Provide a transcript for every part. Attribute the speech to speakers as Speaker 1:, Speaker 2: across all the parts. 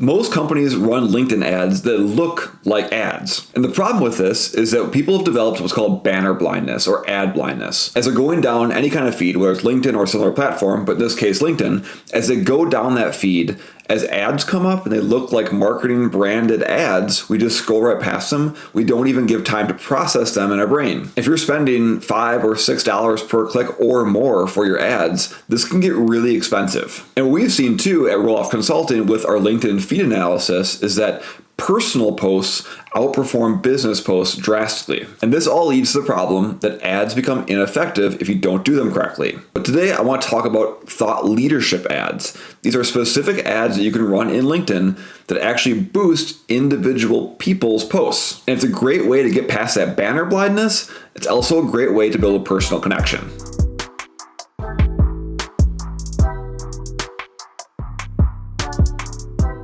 Speaker 1: Most companies run LinkedIn ads that look like ads. And the problem with this is that people have developed what's called banner blindness or ad blindness. As they're going down any kind of feed, whether it's LinkedIn or a similar platform, but in this case LinkedIn, as they go down that feed, as ads come up and they look like marketing branded ads, we just scroll right past them. We don't even give time to process them in our brain. If you're spending $5 or $6 per click or more for your ads, this can get really expensive. And what we've seen too at Roloff Consulting with our LinkedIn feed analysis is that personal posts outperform business posts drastically. And this all leads to the problem that ads become ineffective if you don't do them correctly. But today I want to talk about thought leadership ads. These are specific ads that you can run in LinkedIn that actually boost individual people's posts. And it's a great way to get past that banner blindness. It's also a great way to build a personal connection.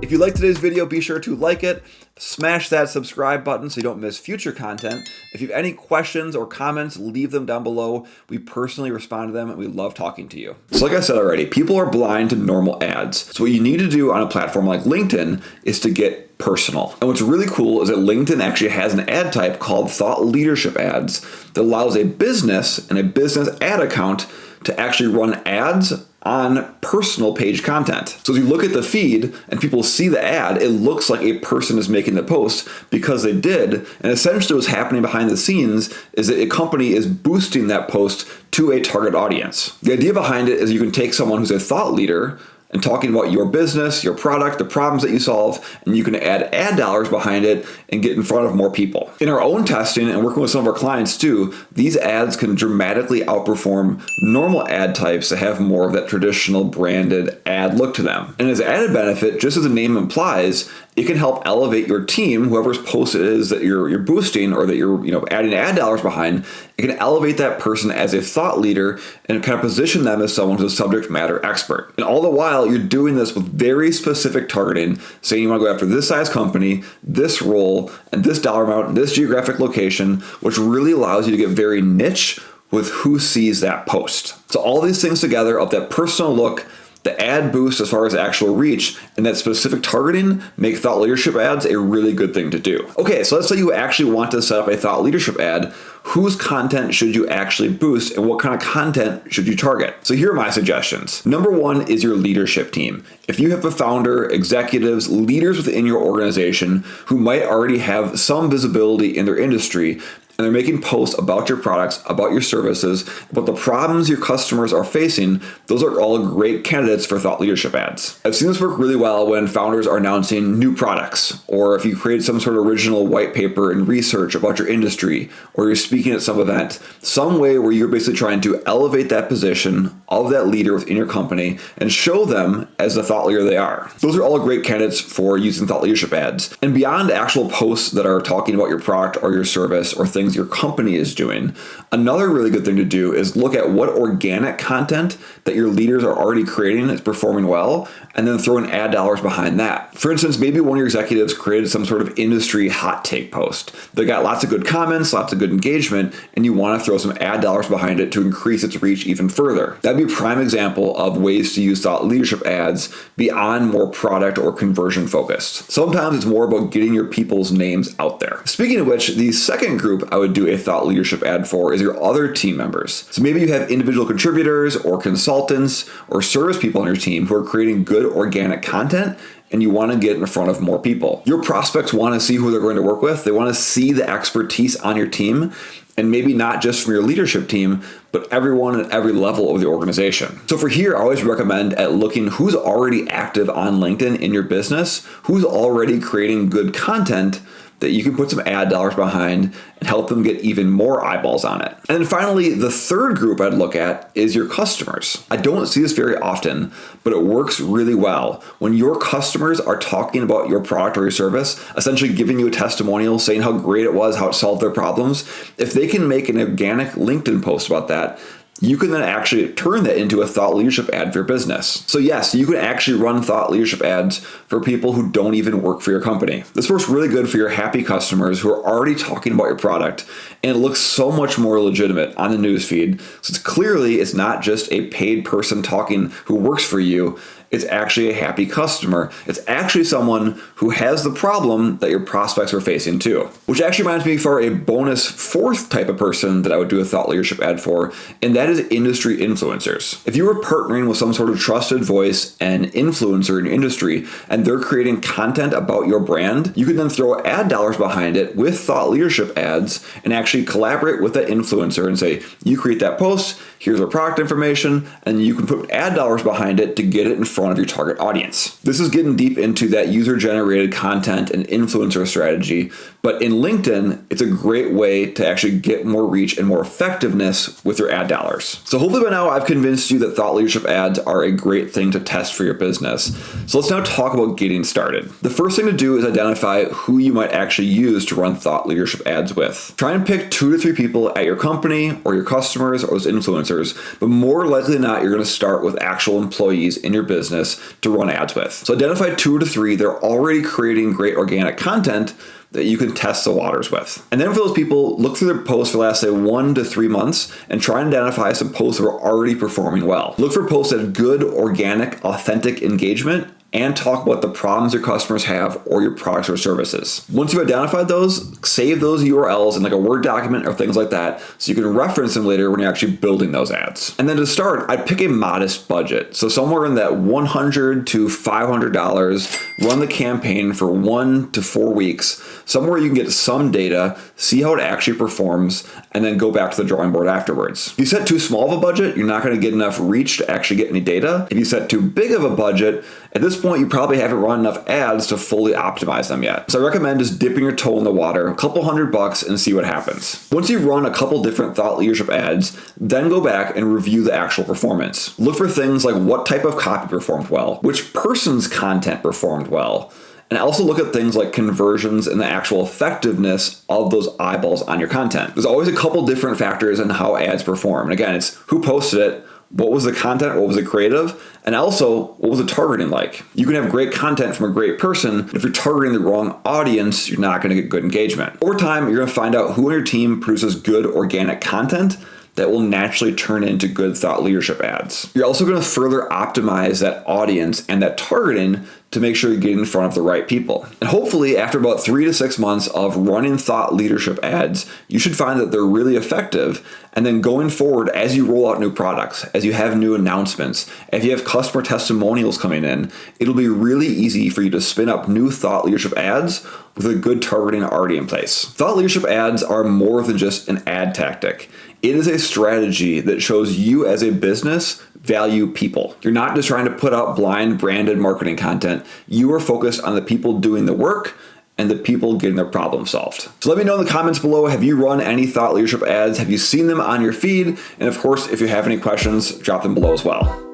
Speaker 1: If you liked today's video, be sure to like it, smash that subscribe button so you don't miss future content. If you have any questions or comments, leave them down below. We personally respond to them and we love talking to you. So like I said already, people are blind to normal ads. So what you need to do on a platform like LinkedIn is to get personal. And what's really cool is that LinkedIn actually has an ad type called thought leadership ads that allows a business and a business ad account to actually run ads on personal page content. So as you look at the feed and people see the ad, it looks like a person is making the post because they did. And essentially what's happening behind the scenes is that a company is boosting that post to a target audience. The idea behind it is you can take someone who's a thought leader and talking about your business, your product, the problems that you solve, and you can add ad dollars behind it and get in front of more people. In our own testing and working with some of our clients too, these ads can dramatically outperform normal ad types that have more of that traditional branded ad look to them. And as an added benefit, just as the name implies, it can help elevate your team, whoever's post it is that you're boosting or that you're adding ad dollars behind. It can elevate that person as a thought leader and kind of position them as someone who's a subject matter expert. And all the while, you're doing this with very specific targeting, saying you want to go after this size company, this role, and this dollar amount, this geographic location, which really allows you to get very niche with who sees that post. So all these things together of that personal look, the ad boost as far as actual reach, and that specific targeting make thought leadership ads a really good thing to do. Okay, so let's say you actually want to set up a thought leadership ad. Whose content should you actually boost and what kind of content should you target? So here are my suggestions. Number one is your leadership team. If you have a founder, executives, leaders within your organization who might already have some visibility in their industry, and they're making posts about your products, about your services, about the problems your customers are facing, those are all great candidates for thought leadership ads. I've seen this work really well when founders are announcing new products, or if you create some sort of original white paper and research about your industry, or you're speaking at some event, some way where you're basically trying to elevate that position of that leader within your company and show them as the thought leader they are. Those are all great candidates for using thought leadership ads. And beyond actual posts that are talking about your product or your service or things your company is doing, another really good thing to do is look at what organic content that your leaders are already creating that's performing well, and then throw in ad dollars behind that. For instance, maybe one of your executives created some sort of industry hot take post. They got lots of good comments, lots of good engagement, and you want to throw some ad dollars behind it to increase its reach even further. That'd be a prime example of ways to use thought leadership ads beyond more product or conversion focused. Sometimes it's more about getting your people's names out there. Speaking of which, the second group I would do a thought leadership ad for is your other team members. So maybe you have individual contributors or consultants or service people on your team who are creating good organic content, and you want to get in front of more people. Your prospects want to see who they're going to work with. They want to see the expertise on your team, and maybe not just from your leadership team, but everyone at every level of the organization. So for here, I always recommend at looking who's already active on LinkedIn in your business, who's already creating good content that you can put some ad dollars behind and help them get even more eyeballs on it. And then finally, the third group I'd look at is your customers. I don't see this very often, but it works really well. When your customers are talking about your product or your service, essentially giving you a testimonial, saying how great it was, how it solved their problems, if they can make an organic LinkedIn post about that, you can then actually turn that into a thought leadership ad for your business. So yes, you can actually run thought leadership ads for people who don't even work for your company. This works really good for your happy customers who are already talking about your product, and it looks so much more legitimate on the newsfeed. So it's not just a paid person talking who works for you. it's actually a happy customer. It's actually someone who has the problem that your prospects are facing too. Which actually reminds me for a bonus fourth type of person that I would do a thought leadership ad for, and that is industry influencers. If you were partnering with some sort of trusted voice and influencer in your industry, and they're creating content about your brand, you can then throw ad dollars behind it with thought leadership ads and actually collaborate with that influencer and say, you create that post, here's our product information, and you can put ad dollars behind it to get it in front of your target audience. This is getting deep into that user-generated content and influencer strategy, but in LinkedIn, it's a great way to actually get more reach and more effectiveness with your ad dollars. So hopefully by now I've convinced you that thought leadership ads are a great thing to test for your business. So let's now talk about getting started. The first thing to do is identify who you might actually use to run thought leadership ads with. Try and pick 2 to 3 people at your company or your customers or those influencers, but more likely than not, you're going to start with actual employees in your business to run ads with. So identify 2 to 3 that are already creating great organic content that you can test the waters with. And then for those people, look through their posts for the last, say, 1 to 3 months and try and identify some posts that are already performing well. Look for posts that have good, organic, authentic engagement and talk about the problems your customers have or your products or services. Once you've identified those, save those URLs in like a Word document or things like that so you can reference them later when you're actually building those ads. And then to start, I'd pick a modest budget. So somewhere in that $100 to $500, run the campaign for 1 to 4 weeks, somewhere you can get some data, see how it actually performs, and then go back to the drawing board afterwards. If you set too small of a budget, you're not going to get enough reach to actually get any data. If you set too big of a budget, at this point, you probably haven't run enough ads to fully optimize them yet. So I recommend just dipping your toe in the water, a couple $100 and see what happens. Once you've run a couple different thought leadership ads, then go back and review the actual performance. Look for things like what type of copy performed well, which person's content performed well, and also look at things like conversions and the actual effectiveness of those eyeballs on your content. There's always a couple different factors in how ads perform. And again, it's who posted it, what was the content, what was it creative, and also what was the targeting like. You can have great content from a great person, but if you're targeting the wrong audience, you're not going to get good engagement. Over time, you're going to find out who in your team produces good organic content that will naturally turn into good thought leadership ads. You're also going to further optimize that audience and that targeting to make sure you get in front of the right people. And hopefully after about 3 to 6 months of running thought leadership ads, you should find that they're really effective. And then going forward, as you roll out new products, as you have new announcements, if you have customer testimonials coming in, it'll be really easy for you to spin up new thought leadership ads with a good targeting already in place. Thought leadership ads are more than just an ad tactic. It is a strategy that shows you as a business value people. You're not just trying to put out blind branded marketing content. You are focused on the people doing the work and the people getting their problem solved. So let me know in the comments below, have you run any thought leadership ads? Have you seen them on your feed? And of course, if you have any questions, drop them below as well.